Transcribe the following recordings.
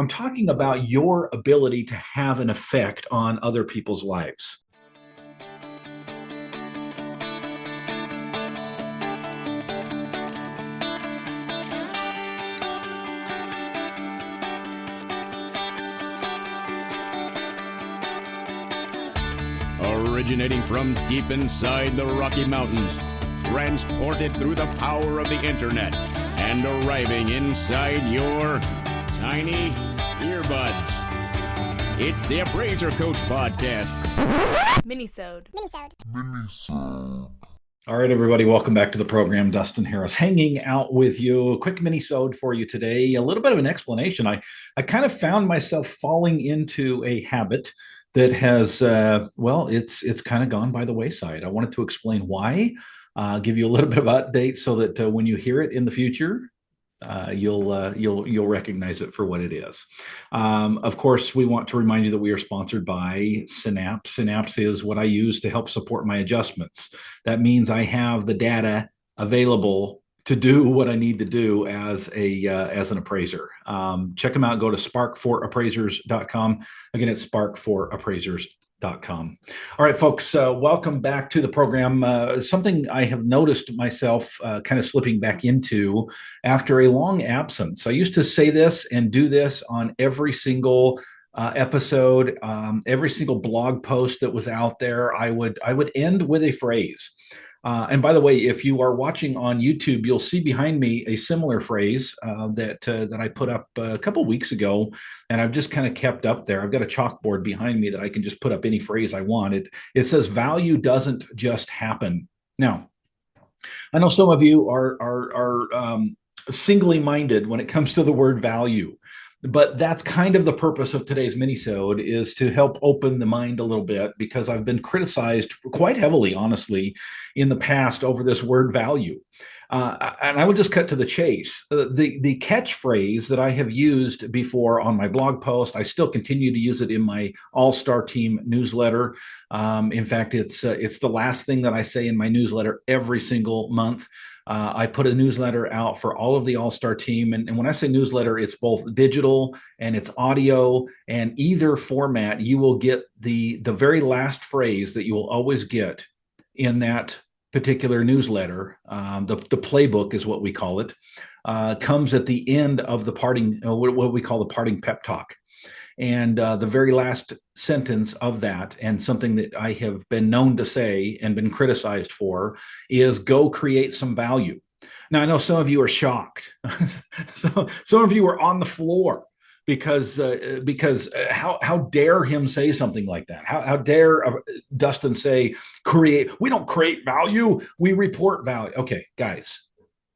I'm talking about your ability to have an effect on other people's lives. Originating from deep inside the Rocky Mountains, transported through the power of the internet, and arriving inside your tiny earbuds. It's the Appraiser Coach Podcast. Minisode. All right, everybody, welcome back to the program. Dustin Harris hanging out with you. A quick mini-sode for you today. A little bit of an explanation. I kind of found myself falling into a habit that has, it's kind of gone by the wayside. I wanted to explain why, give you a little bit of update so that when you hear it in the future, you'll recognize it for what it is. Of course, we want to remind you that we are sponsored by Synapse. Synapse is what I use to help support my adjustments. That means I have the data available to do what I need to do as an appraiser. Check them out. Go to spark4appraisers.com. Again, it's spark4appraisers.com. All right, folks, welcome back to the program. Something I have noticed myself kind of slipping back into after a long absence. I used to say this and do this on every single episode, every single blog post that was out there. I would end with a phrase. And by the way, if you are watching on YouTube, you'll see behind me a similar phrase that I put up a couple weeks ago, and I've just kind of kept up there. I've got a chalkboard behind me that I can just put up any phrase I want. It says value doesn't just happen. Now, I know some of you are singly minded when it comes to the word value. But that's kind of the purpose of today's minisode, is to help open the mind a little bit, because I've been criticized quite heavily, honestly, in the past over this word value. And I will just cut to the chase. The catchphrase that I have used before on my blog post, I still continue to use it in my All-Star Team newsletter. In fact, it's the last thing that I say in my newsletter every single month. I put a newsletter out for all of the All-Star Team. And when I say newsletter, it's both digital and it's audio, and either format, you will get the very last phrase that you will always get in that particular newsletter. The playbook is what we call it, comes at the end of the parting, what we call the parting pep talk. And the very last sentence of that, and something that I have been known to say and been criticized for, is go create some value. Now, I know some of you are shocked. So some of you are on the floor because how dare him say something like that? How dare Dustin say we don't create value, we report value. Okay, guys,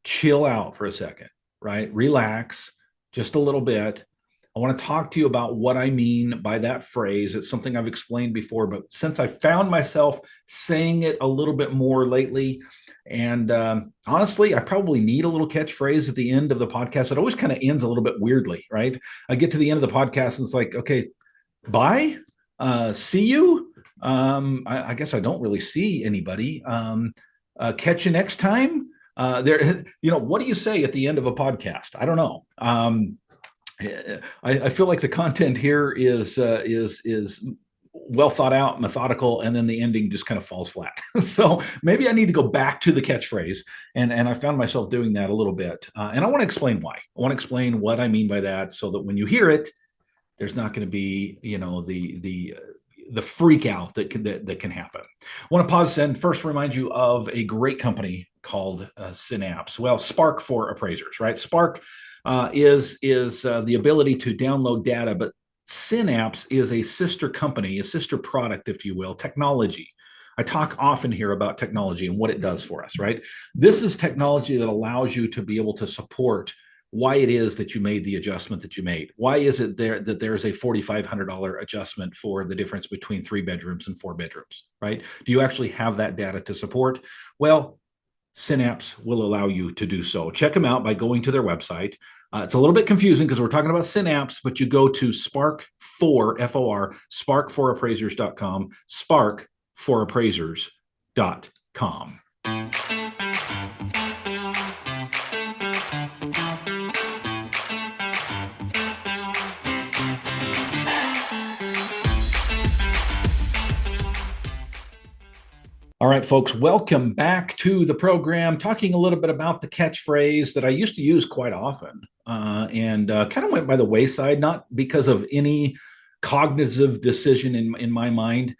chill out for a second, right? Relax just a little bit. I want to talk to you about what I mean by that phrase. It's something I've explained before, but since I found myself saying it a little bit more lately, and honestly, I probably need a little catchphrase at the end of the podcast. It always kind of ends a little bit weirdly, right? I get to the end of the podcast and it's like, okay, bye, see you. I guess I don't really see anybody. Catch you next time. What do you say at the end of a podcast? I don't know. I feel like the content here is well thought out, methodical, and then the ending just kind of falls flat. So maybe I need to go back to the catchphrase, and I found myself doing that a little bit. And I want to explain why. I want to explain what I mean by that, so that when you hear it, there's not going to be, the freak out that can happen. I want to pause and first remind you of a great company called Synapse. Well, Spark for appraisers, right? Spark is the ability to download data, but Synapse is a sister company, a sister product, if you will, technology. I talk often here about technology and what it does for us, right? This is technology that allows you to be able to support why it is that you made the adjustment that you made. Why is it that there's a $4,500 adjustment for the difference between 3 bedrooms and 4 bedrooms, right? Do you actually have that data to support? Well, Synapse will allow you to do so. Check them out by going to their website. It's a little bit confusing because we're talking about Synapse, but you go to Spark4, F-O-R, spark4appraisers.com, spark4appraisers.com. All right, folks, welcome back to the program, talking a little bit about the catchphrase that I used to use quite often and kind of went by the wayside, not because of any cognitive decision in my mind.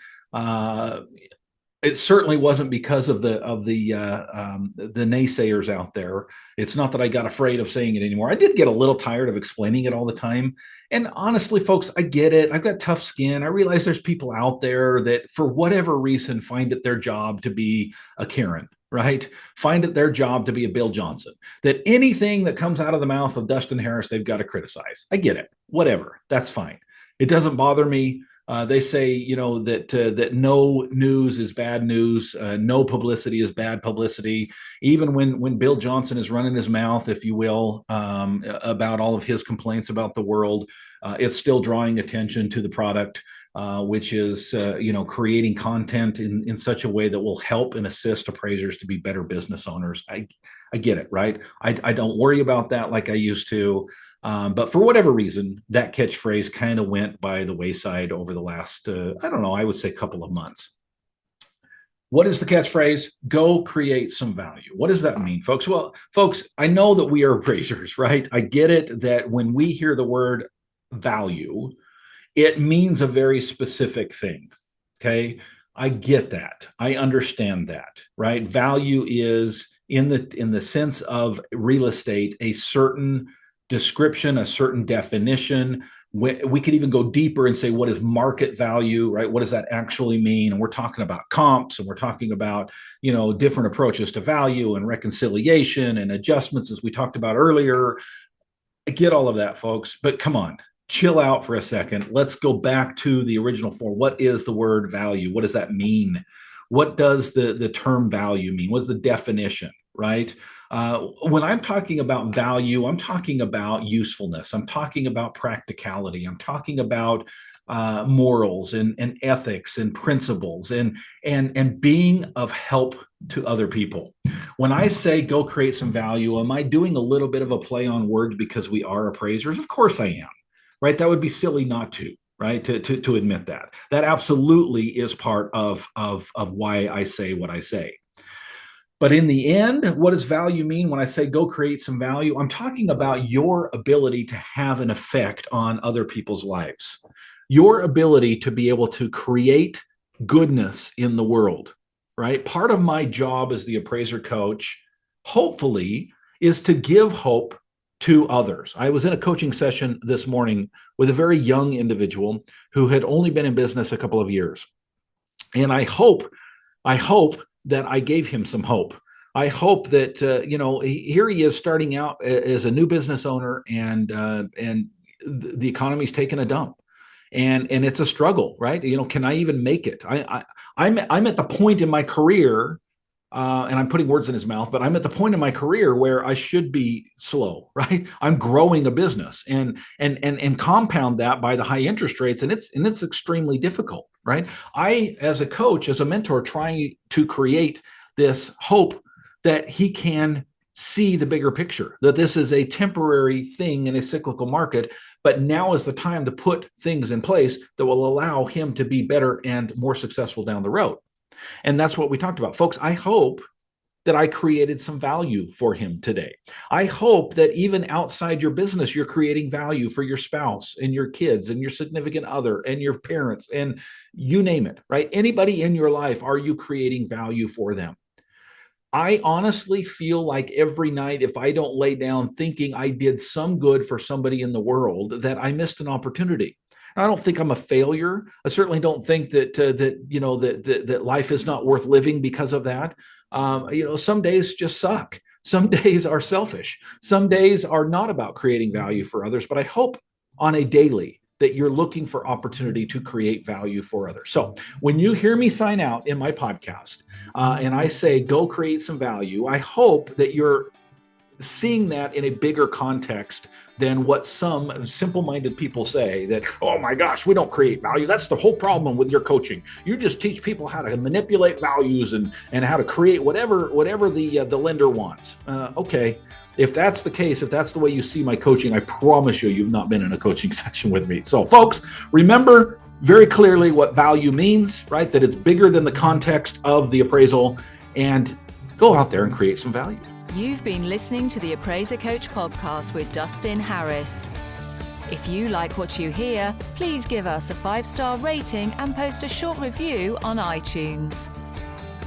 It certainly wasn't because of the naysayers out there. It's not that I got afraid of saying it anymore. I did get a little tired of explaining it all the time. And honestly, folks, I get it. I've got tough skin. I realize there's people out there that, for whatever reason, find it their job to be a Karen, right? Find it their job to be a Bill Johnson. That anything that comes out of the mouth of Dustin Harris, they've got to criticize. I get it. Whatever. That's fine. It doesn't bother me. They say, that no news is bad news, no publicity is bad publicity. Even when Bill Johnson is running his mouth, if you will, about all of his complaints about the world, it's still drawing attention to the product, which is, creating content in such a way that will help and assist appraisers to be better business owners. I get it, right? I don't worry about that like I used to. But for whatever reason, that catchphrase kind of went by the wayside over the last, I would say couple of months. What is the catchphrase? Go create some value. What does that mean, folks? Well, folks, I know that we are appraisers, right? I get it that when we hear the word value, it means a very specific thing. Okay. I get that. I understand that, right? Value is in the sense of real estate, a certain description, a certain definition. We could even go deeper and say, what is market value, right? What does that actually mean? And we're talking about comps, and we're talking about, different approaches to value and reconciliation and adjustments, as we talked about earlier. I get all of that, folks, but come on, chill out for a second. Let's go back to the original form. What is the word value? What does that mean? What does the term value mean? What's the definition, right? When I'm talking about value, I'm talking about usefulness. I'm talking about practicality. I'm talking about morals and ethics and principles and being of help to other people. When I say go create some value, am I doing a little bit of a play on words because we are appraisers? Of course I am, right? That would be silly not to. Right, to admit that absolutely is part of why I say what I say. But in the end, what does value mean when I say go create some value? I'm talking about your ability to have an effect on other people's lives, your ability to be able to create goodness in the world, right? Part of my job as the appraiser coach, hopefully, is to give hope to others. I was in a coaching session this morning with a very young individual who had only been in business a couple of years. And I hope that I gave him some hope. I hope that, here he is starting out as a new business owner, and the economy's taken a dump. And it's a struggle, right? Can I even make it? I'm at the point in my career, and I'm putting words in his mouth, but I'm at the point in my career where I should be slow, right? I'm growing a business and compound that by the high interest rates, and it's extremely difficult, right? I, as a coach, as a mentor, trying to create this hope that he can see the bigger picture, that this is a temporary thing in a cyclical market, but now is the time to put things in place that will allow him to be better and more successful down the road. And that's what we talked about. Folks, I hope that I created some value for him today. I hope that even outside your business, you're creating value for your spouse and your kids and your significant other and your parents and you name it, right? Anybody in your life, are you creating value for them? I honestly feel like every night, if I don't lay down thinking I did some good for somebody in the world, that I missed an opportunity. I don't think I'm a failure. I certainly don't think that life is not worth living because of that. Some days just suck. Some days are selfish. Some days are not about creating value for others. But I hope on a daily that you're looking for opportunity to create value for others. So when you hear me sign out in my podcast and I say go create some value, I hope that you're seeing that in a bigger context than what some simple-minded people say, that, oh my gosh, we don't create value. That's the whole problem with your coaching. You just teach people how to manipulate values and how to create whatever the lender wants. Okay, if that's the case, if that's the way you see my coaching, I promise you've not been in a coaching session with me. So folks, remember, very clearly what value means, right? That it's bigger than the context of the appraisal, and go out there and create some value. You've been listening to the Appraiser Coach podcast with Dustin Harris. If you like what you hear, please give us a 5-star rating and post a short review on iTunes.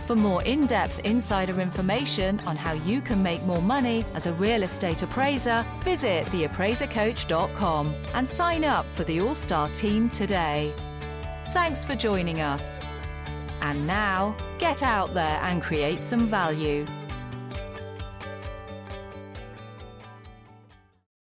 For more in-depth insider information on how you can make more money as a real estate appraiser, visit theappraisercoach.com and sign up for the All-Star team today. Thanks for joining us. And now, get out there and create some value.